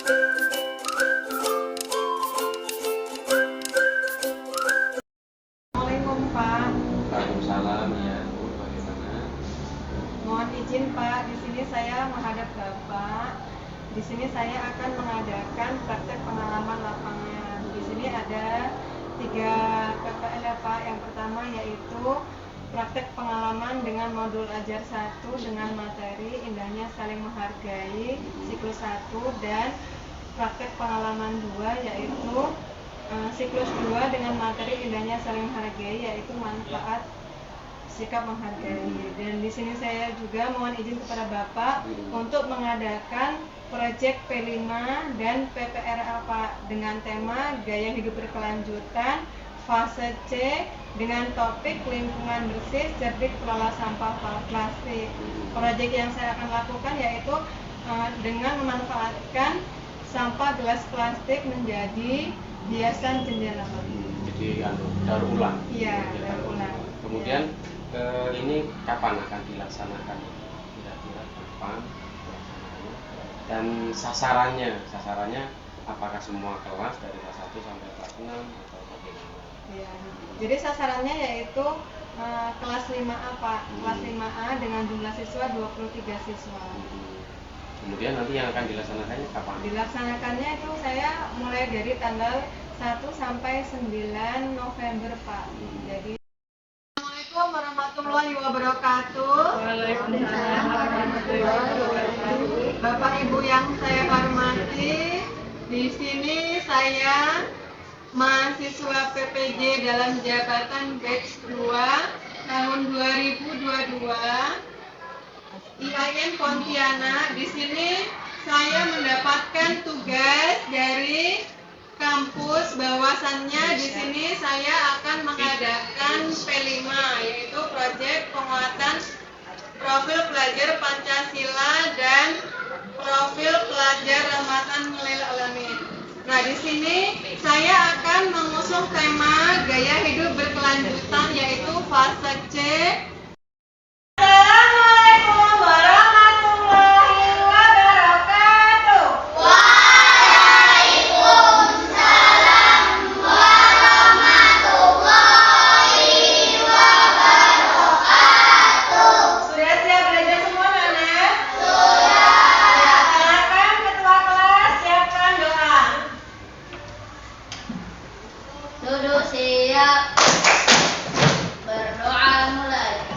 Assalamualaikum Pak. Waalaikumsalam, ya Bu, bagaimana? Mohon izin Pak, di sini saya menghadap Bapak. Di sini saya akan mengadakan praktek pengalaman lapangan. Di sini ada 3 PPL ya Pak. Yang pertama yaitu praktek pengalaman dengan modul ajar 1 dengan materi indahnya saling menghargai siklus 1, dan praktek pengalaman 2 yaitu siklus 2 dengan materi indahnya saling menghargai yaitu manfaat sikap menghargai. Dan di sini saya juga mohon izin kepada Bapak untuk mengadakan proyek P5 dan PPRL Pak dengan tema gaya hidup berkelanjutan fase C dengan topik lingkungan bersih cerdik kelola sampah plastik. Proyek yang saya akan lakukan yaitu dengan memanfaatkan sampah gelas plastik menjadi hiasan jendela. Jadi daur ulang. Iya, daur ulang. Kemudian ini kapan akan dilaksanakan? Kira-kira kapan dilaksanakannya? Dan sasarannya apakah semua kelas dari kelas 1 sampai kelas 6 atau bagaimana? Iya. Jadi sasarannya yaitu kelas 5A Pak. Kelas 5A dengan jumlah siswa 23 siswa. Kemudian nanti yang akan dilaksanakannya kapan? Dilaksanakannya itu saya mulai dari tanggal 1 sampai 9 November Pak. Jadi Assalamualaikum warahmatullahi wabarakatuh. Waalaikumsalam warahmatullahi wabarakatuh. Bapak Ibu yang saya hormati, di sini saya mahasiswa PPJ dalam jabatan batch 2 tahun 2022 IAIN Pontianak. Di sini saya mendapatkan tugas dari kampus, bahwasannya di sini saya akan mengadakan P5 yaitu proyek penguatan profil pelajar Pancasila dan profil pelajar rahmatan lil alamin. Nah, di sini saya akan mengusung tema gaya hidup berkelanjutan yaitu fase C. Assalamualaikum warahmatullahi wabarakatuh. Waalaikumsalam warahmatullahi wabarakatuh. Sudah siap belajar semua, anak? Sudah. Ya, silakan ketua kelas siapkan doa. Duduk siap. Berdoa mulai.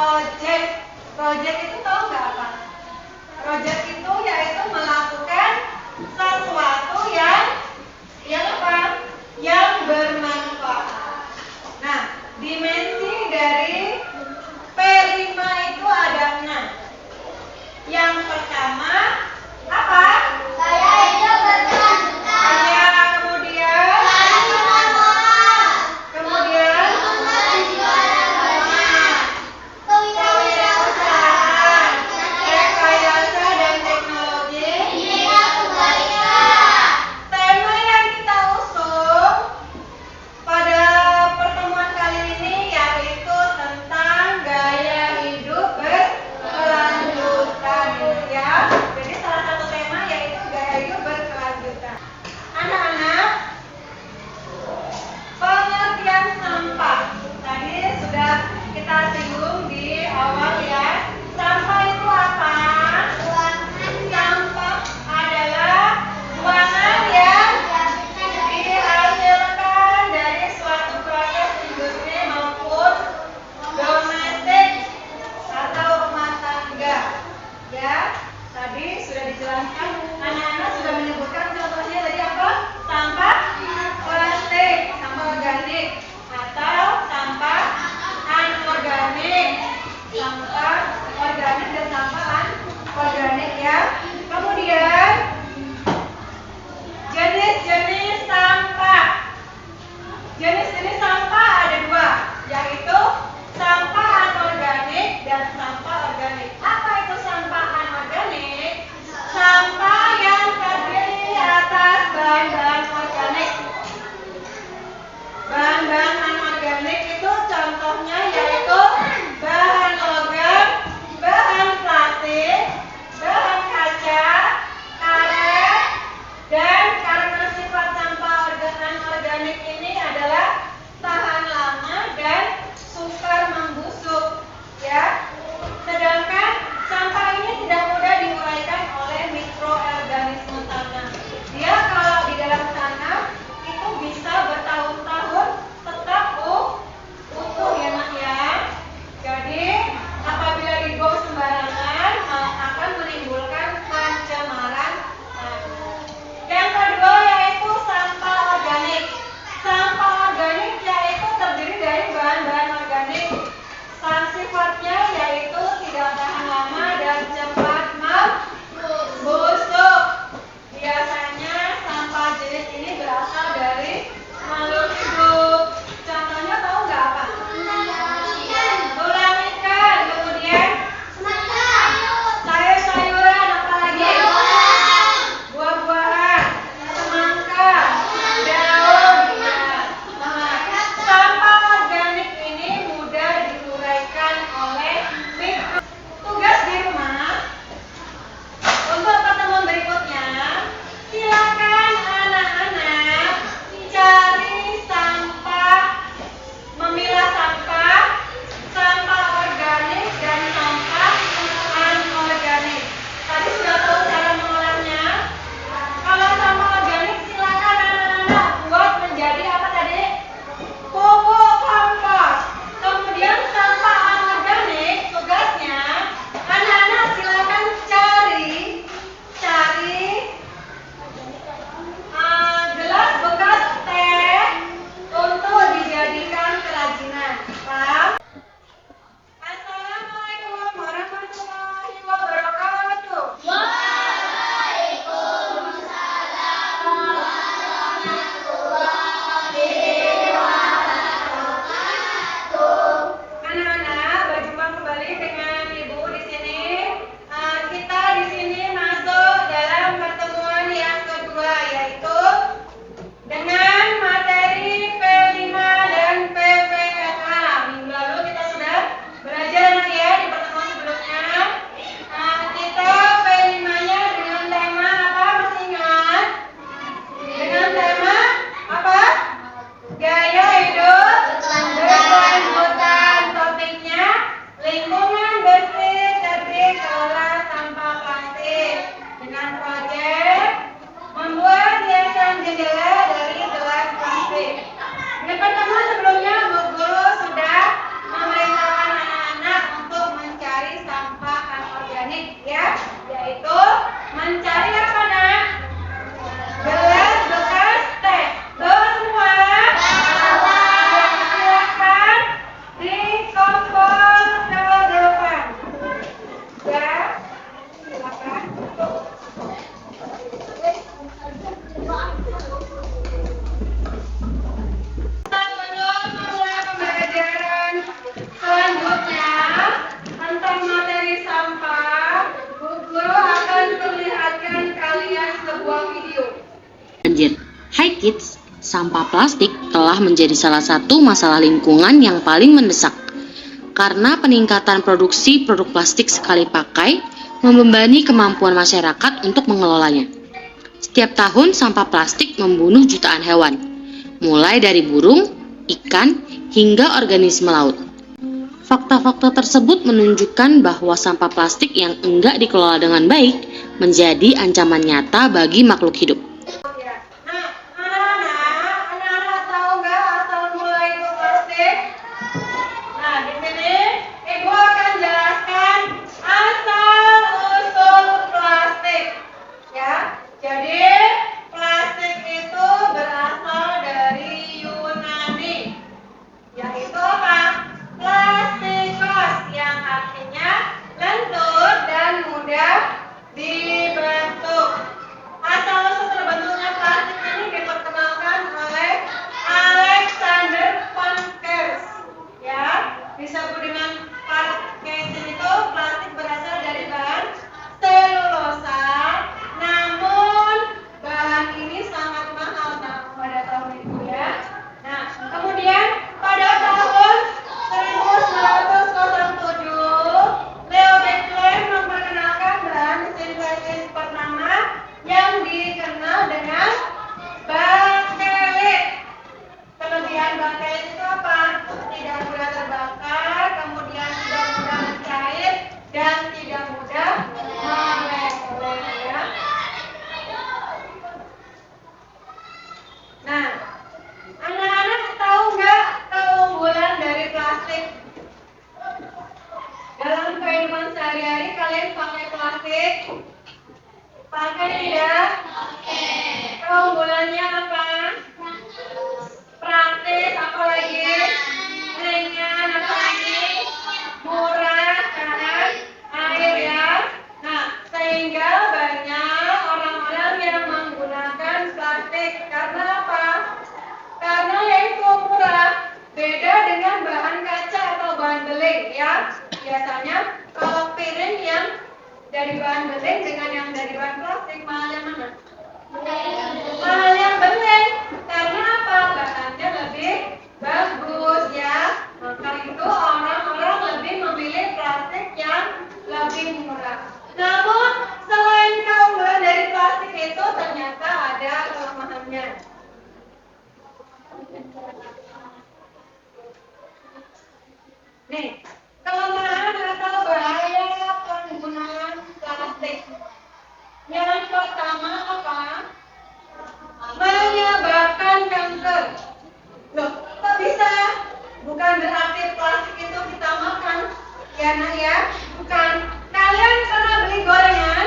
project. Project itu tahu nggak apa? Project itu yaitu melakukan sesuatu yang apa? Yang bermanfaat. Nah, dimensi dari P5 itu ada 6. Yang pertama apa? Saya hidup berkelanjutan. Ya, kemudian kewirausahaan, rekayasa dan teknologi. Tema yang kita usung pada pertemuan kali ini yaitu tentang gaya hidup berkelanjutan, ya. Jadi salah satu tema yaitu gaya hidup berkelanjutan. Anak-anak, pengertian sampah tadi sudah kita singgung di awal, ya. Sampah itu apa? Sampah adalah buangan yang dihasilkan dari suatu proses industri maupun domestik atau rumah tangga. Ya, tadi sudah dijelaskan, anak-anak sudah menyebutkan contohnya tadi apa? Sampah plastik, sampah organik, atau sampah anorganik. Sampah organik dan sampah anorganik, ya. Kemudian jenis-jenis sampah. Jenis-jenis sampah ada 2, yaitu sampah anorganik dan sampah organik. Apa itu sampah anorganik? Sampah yang terdiri atas bahan-bahan organik. Bahan-bahan anorganik itu contohnya yaitu bahan logam, bahan plastik, bahan kaca, karet, dan karena sifat sampah anorganik ini adalah tahan lama dan sukar membusuk, ya. Kids, sampah plastik telah menjadi salah satu masalah lingkungan yang paling mendesak. Karena peningkatan produksi produk plastik sekali pakai membebani kemampuan masyarakat untuk mengelolanya. Setiap tahun sampah plastik membunuh jutaan hewan, mulai dari burung, ikan, hingga organisme laut. Fakta-fakta tersebut menunjukkan bahwa sampah plastik yang enggak dikelola dengan baik menjadi ancaman nyata bagi makhluk hidup. Ya. Nah, anak-anak tahu nggak asal mula itu plastik? Nah, di sini Ibu akan jelaskan asal usul plastik. Ya, jadi plastik itu berasal dari Yunani, yaitu apa? Plastikos, yang artinya lentur dan mudah dibentuk. Asal-usul terbentuknya plastik ini diperkenalkan oleh Alexander von Kers. Ya, disebut dengan Parkinson itu plastik berasal dari bahan selulosa. Namun bahan ini sangat mahal pada tahun itu ya. Nah, kemudian pada tahun 1907 Leo Beckler memperkenalkan bahan sintetis pertama yang dikenal dengan bakelit. Kelebihan bakelit itu apa? Tidak mudah terbakar, kemudian tidak mudah mencair, dan tidak mudah meleleh ya. Nah, anak-anak tahu nggak keunggulan dari plastik? Dalam kehidupan sehari-hari kalian pakai plastik? Pakai tidak? Keunggulannya apa? Praktis, apa lagi? Ringan, apa lagi? Murah, kan? Air ya. Nah, sehingga banyak orang-orang yang menggunakan plastik. Karena apa? Karena yaitu murah. Beda dengan bahan kaca atau bahan beling ya. Biasanya kalau piring yang dari bahan beling dengan yang dari bahan plastik, mahal yang mana? Mahal yang beling. Karena apa? Bahannya lebih bagus ya. Maka itu orang-orang lebih memilih plastik yang lebih murah. Namun selain keunggulan dari plastik itu ternyata ada kelemahannya. Nih, kelemahan atau bahaya penggunaan plastik. Yang pertama apa? Menyebabkan kanker. Loh, kok bisa? Bukan berarti plastik itu kita makan, ya nak ya? Bukan. Kalian pernah beli gorengan?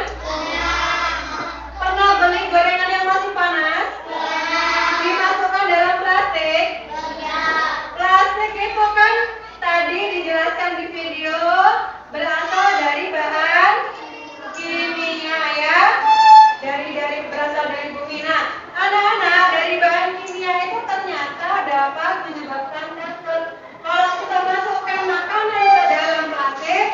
Pernah beli gorengan yang masih panas? Dimasukkan dalam plastik? Plastik itu kan tadi dijelaskan di video berasal dari bahan kimia ya, berasal dari bumi. Nah, anak-anak, dari bahan kimia itu ternyata dapat menyebabkan kanker. Kalau kita masukkan makanan ke dalam plastik,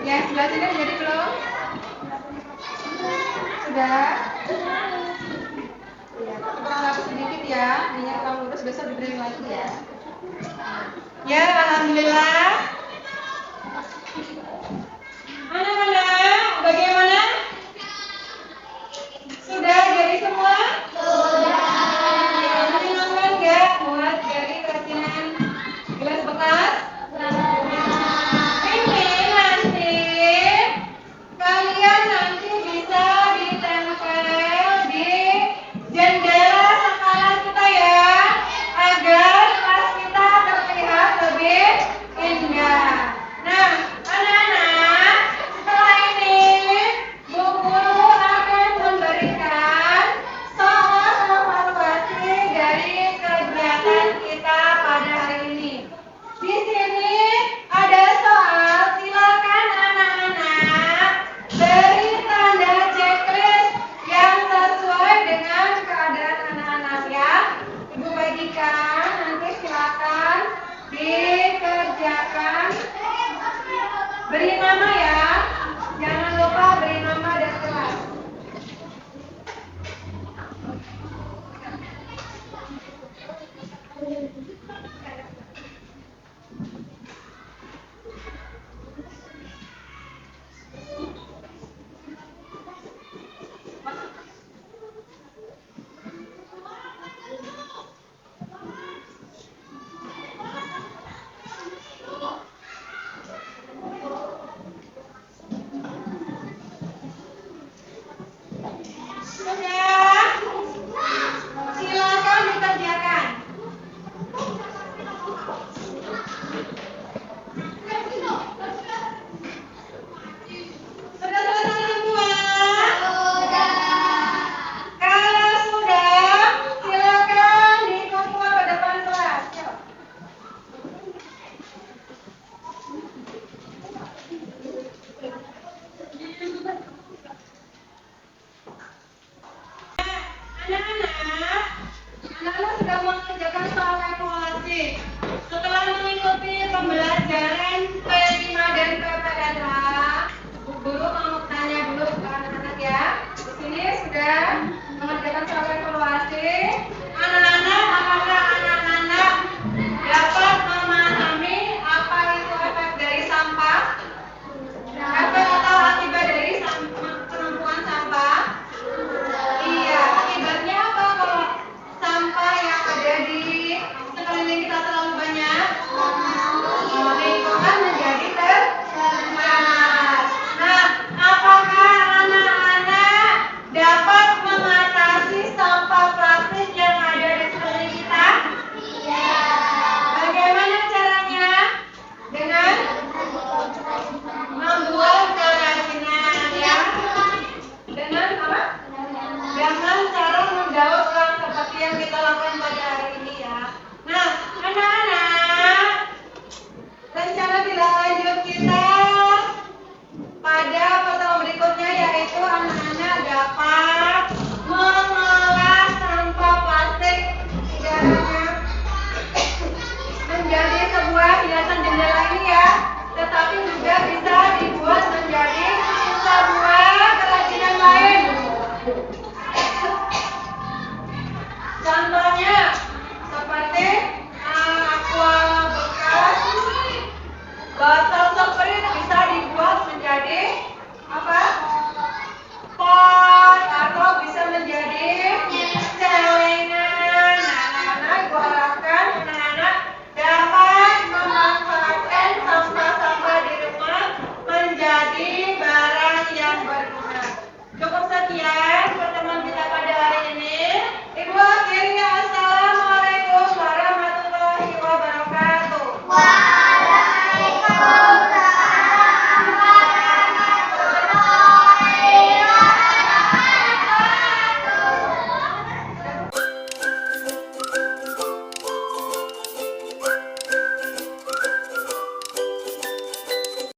Yang sebelah sini udah jadi belum? Sudah? Ya, kurang rapi sedikit ya. Minyak kurang lurus, besok diberi lagi ya. Ya, alhamdulillah.